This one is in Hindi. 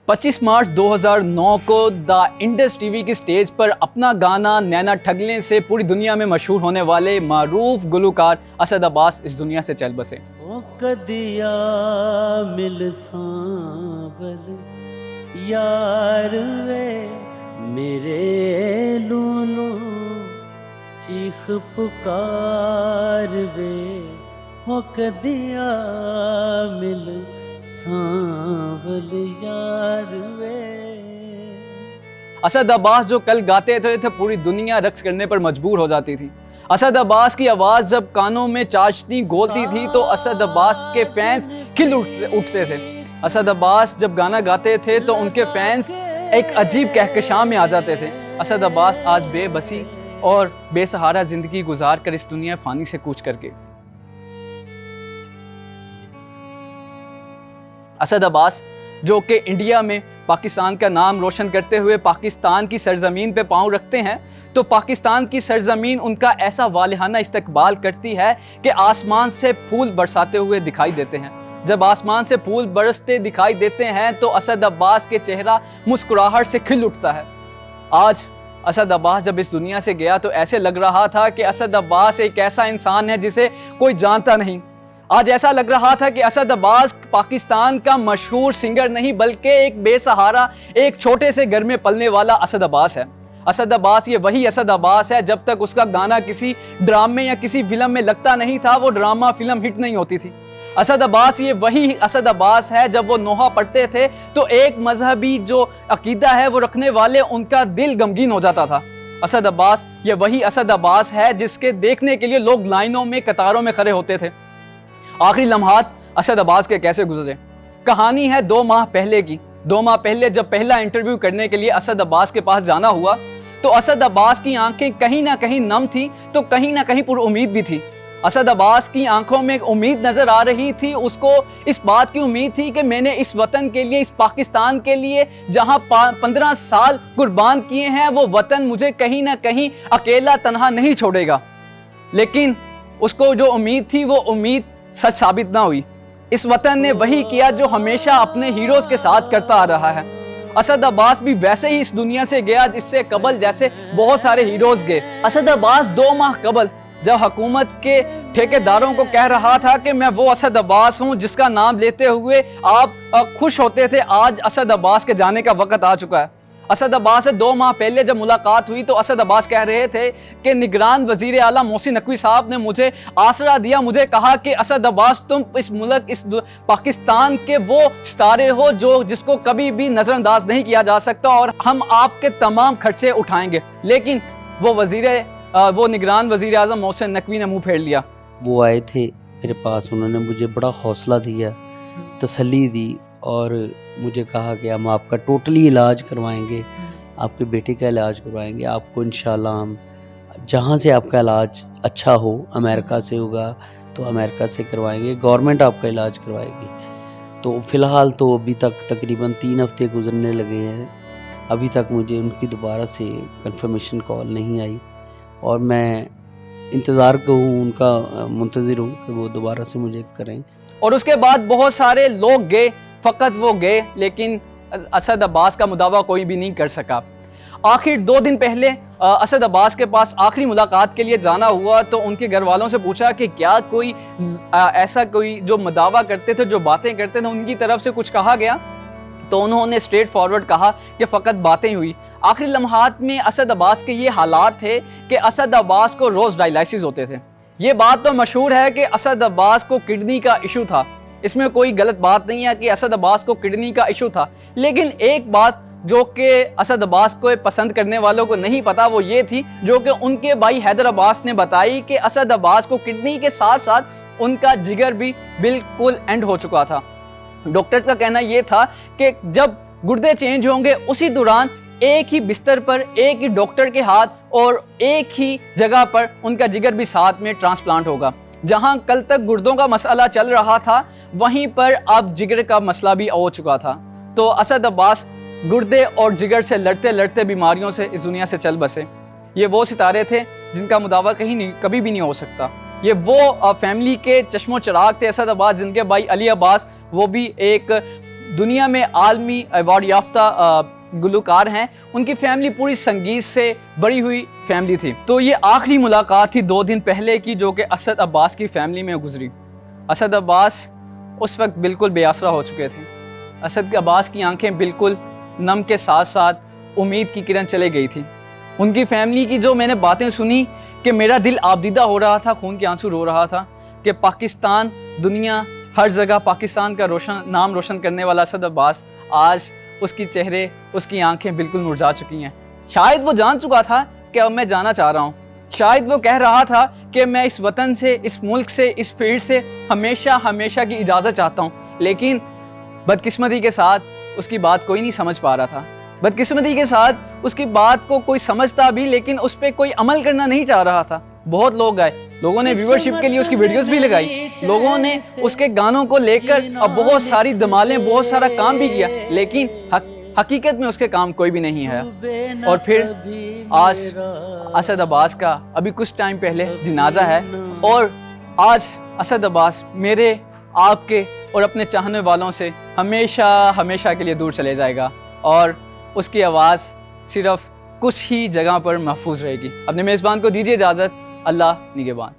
25 मार्च 2009 को द इंडस टीवी की स्टेज पर अपना गाना नैना ठगले से पूरी दुनिया में मशहूर होने वाले मारूफ गुलकार असद अब्बास इस दुनिया से चल बसे। ओ कदिया मिल सांवल यार वे मेरे लूलू चीख पुकार वे ओ कदिया मिल सांवल यार वे। असद अब्बास जो कल गाते थे तो पूरी दुनिया रक्स करने पर मजबूर हो जाती थी। असद अब्बास की आवाज़ जब कानों में चाशनी घोलती थी तो असद अब्बास के फैंस खिल उठते थे। असद अब्बास जब गाना गाते थे तो उनके फैंस एक अजीब कहकशां में आ जाते थे। असद अब्बास आज बेबसी और बेसहारा ज़िंदगी गुजार कर इस दुनिया फ़ानी से कूच करके। असद अब्बास जो कि इंडिया में पाकिस्तान का नाम रोशन करते हुए पाकिस्तान की सरजमीन पे पाँव रखते हैं, तो पाकिस्तान की सरजमीन उनका ऐसा वालिहाना इस्तकबाल करती है कि आसमान से फूल बरसाते हुए दिखाई देते हैं। जब आसमान से फूल बरसते दिखाई देते हैं तो असद अब्बास के चेहरा मुस्कुराहट से खिल उठता है। आज असद अब्बास जब इस दुनिया से गया तो ऐसे लग रहा था कि असद अब्बास एक ऐसा इंसान है जिसे कोई जानता नहीं। आज ऐसा लग रहा था कि असद अब्बास पाकिस्तान का मशहूर सिंगर नहीं बल्कि एक बेसहारा एक छोटे से घर में पलने वाला असद अब्बास है। असद अब्बास ये वही असद अब्बास है जब तक उसका गाना किसी ड्रामे या किसी फिल्म में लगता नहीं था वो ड्रामा फिल्म हिट नहीं होती थी। असद अब्बास ये वही असद अब्बास है जब वो नोहा पढ़ते थे तो एक मजहबी जो अकीदा है वो रखने वाले उनका दिल गमगीन हो जाता था। असद अब्बास ये वही असद अब्बास है जिसके देखने के लिए लोग लाइनों में कतारों में खड़े होते थे। आखिरी लम्हात असद अब्बास के कैसे गुजरे, कहानी है 2 माह पहले की। 2 माह पहले जब पहला इंटरव्यू करने के लिए असद अब्बास के पास जाना हुआ तो असद अब्बास की आंखें कहीं ना कहीं नम थी तो कहीं ना कहीं पुरुम्मीद भी थी। असद अब्बास की आंखों में एक उम्मीद नजर आ रही थी। उसको इस बात की उम्मीद थी कि मैंने इस वतन के लिए, इस पाकिस्तान के लिए जहां 15 साल कुर्बान किए हैं, वो वतन मुझे कहीं ना कहीं अकेला तन्हा नहीं छोड़ेगा। लेकिन उसको जो उम्मीद थी वो उम्मीद सच साबित ना हुई। इस वतन ने वही किया जो हमेशा अपने हीरोज के साथ करता आ रहा है। असद अब्बास भी वैसे ही इस दुनिया से गया जिससे कबल जैसे बहुत सारे हीरोज गए। असद अब्बास 2 माह कबल जब हुकूमत के ठेकेदारों को कह रहा था कि मैं वो असद अब्बास हूं जिसका नाम लेते हुए आप खुश होते थे, आज असद अब्बास के जाने का वक्त आ चुका है। असद अब्बास से 2 माह पहले जब मुलाकात हुई तो असद अब्बास कह रहे थे कि निगरान वजीर आला मोहसिन नकवी साहब ने मुझे आसरा दिया, मुझे कहा कि असद अब्बास तुम इस मुल्क, इस पाकिस्तान के वो सितारे हो जो जिसको कभी भी नज़रअंदाज नहीं किया जा सकता और हम आपके तमाम खर्चे उठाएंगे। लेकिन वो निगरान वजीर आज़म मोहसिन नकवी ने मुँह फेर लिया। वो आए थे मेरे पास, उन्होंने मुझे बड़ा हौसला दिया, तसल्ली दी और मुझे कहा कि हम आपका टोटली इलाज करवाएंगे, आपके बेटे का इलाज करवाएंगे, आपको इंशाल्लाह हम जहाँ से आपका इलाज अच्छा हो, अमेरिका से होगा तो अमेरिका से करवाएंगे, गवर्नमेंट आपका इलाज करवाएगी। तो फ़िलहाल तो अभी तक तकरीबन 3 हफ्ते गुजरने लगे हैं, अभी तक मुझे उनकी दोबारा से कंफर्मेशन कॉल नहीं आई और मैं इंतज़ार को हूँ, उनका मुंतज़िर हूँ कि वो दोबारा से मुझे करें। और उसके बाद बहुत सारे लोग गए, फ़कत वो गए, लेकिन असद अब्बास का मुदावा कोई भी नहीं कर सका। आखिर 2 दिन पहले असद अब्बास के पास आखिरी मुलाकात के लिए जाना हुआ तो उनके घर वालों से पूछा कि क्या कोई ऐसा कोई जो मुदावा करते थे, जो बातें करते थे, उनकी तरफ से कुछ कहा गया? तो उन्होंने स्ट्रेट फॉरवर्ड कहा कि फ़कत बातें हुई। आखिरी लम्हात में असद अब्बास के ये हालात थे कि असद अब्बास को रोज़ डायलिसिस होते थे। ये बात तो मशहूर है कि असद अब्बास को किडनी का इशू था, इसमें कोई गलत बात नहीं है कि असद अब्बास को किडनी का इशू था। लेकिन एक बात जो कि असद अब्बास को पसंद करने वालों को नहीं पता वो ये थी जो कि उनके भाई हैदर अब्बास ने बताई कि असद अब्बास को किडनी के साथ साथ उनका जिगर भी बिल्कुल एंड हो चुका था। डॉक्टर्स का कहना ये था कि जब गुर्दे चेंज होंगे उसी दौरान एक ही बिस्तर पर, एक ही डॉक्टर के हाथ और एक ही जगह पर उनका जिगर भी साथ में ट्रांसप्लांट होगा। जहां कल तक गुर्दों का मसला चल रहा था वहीं पर अब जिगर का मसला भी हो चुका था। तो असद अब्बास गुर्दे और जिगर से लड़ते लड़ते बीमारियों से इस दुनिया से चल बसे। ये वो सितारे थे जिनका मुदावा कभी भी नहीं हो सकता। ये वो फैमिली के चश्मो चिराग थे असद अब्बास, जिनके भाई अली अब्बास वो भी एक दुनिया में आलमी अवार्ड याफ्ता गुलकार हैं। उनकी फैमिली पूरी संगीत से बड़ी हुई फैमिली थी। तो ये आखिरी मुलाकात थी 2 दिन पहले की, जो कि असद अब्बास की फैमिली में गुजरी। असद अब्बास उस वक्त बिल्कुल बेआसरा हो चुके थे। असद अब्बास की आंखें बिल्कुल नम के साथ साथ उम्मीद की किरण चले गई थी। उनकी फैमिली की जो मैंने बातें सुनी कि मेरा दिल आबदीदा हो रहा था, खून के आंसू रो रहा था कि पाकिस्तान, दुनिया हर जगह पाकिस्तान का नाम रोशन करने वाला असद अब्बास, आज उसकी चेहरे, उसकी आंखें बिल्कुल मुरझा चुकी हैं। शायद वो जान चुका था कि अब मैं जाना चाह रहा हूँ। शायद वो कह रहा था कि मैं इस वतन से, इस मुल्क से, इस फील्ड से हमेशा हमेशा की इजाज़त चाहता हूँ। लेकिन बदकिस्मती के साथ उसकी बात कोई नहीं समझ पा रहा था। बदकिस्मती के साथ उसकी बात को कोई समझता भी, लेकिन उस पर कोई अमल करना नहीं चाह रहा था। बहुत लोग आए, लोगों ने व्यूअरशिप के लिए उसकी वीडियोस भी लगाई, लोगों ने उसके गानों को लेकर अब बहुत सारी धमालें, बहुत सारा काम भी किया, लेकिन हकीकत में उसके काम कोई भी नहीं है। और फिर आज असद अब्बास का अभी कुछ टाइम पहले जनाजा है, और आज असद अब्बास मेरे, आपके और अपने चाहने वालों से हमेशा हमेशा के लिए दूर चले जाएगा, और उसकी आवाज़ सिर्फ कुछ ही जगह पर महफूज रहेगी। अपने मेज़बान को दीजिए इजाज़त। अल्लाह निगहबान।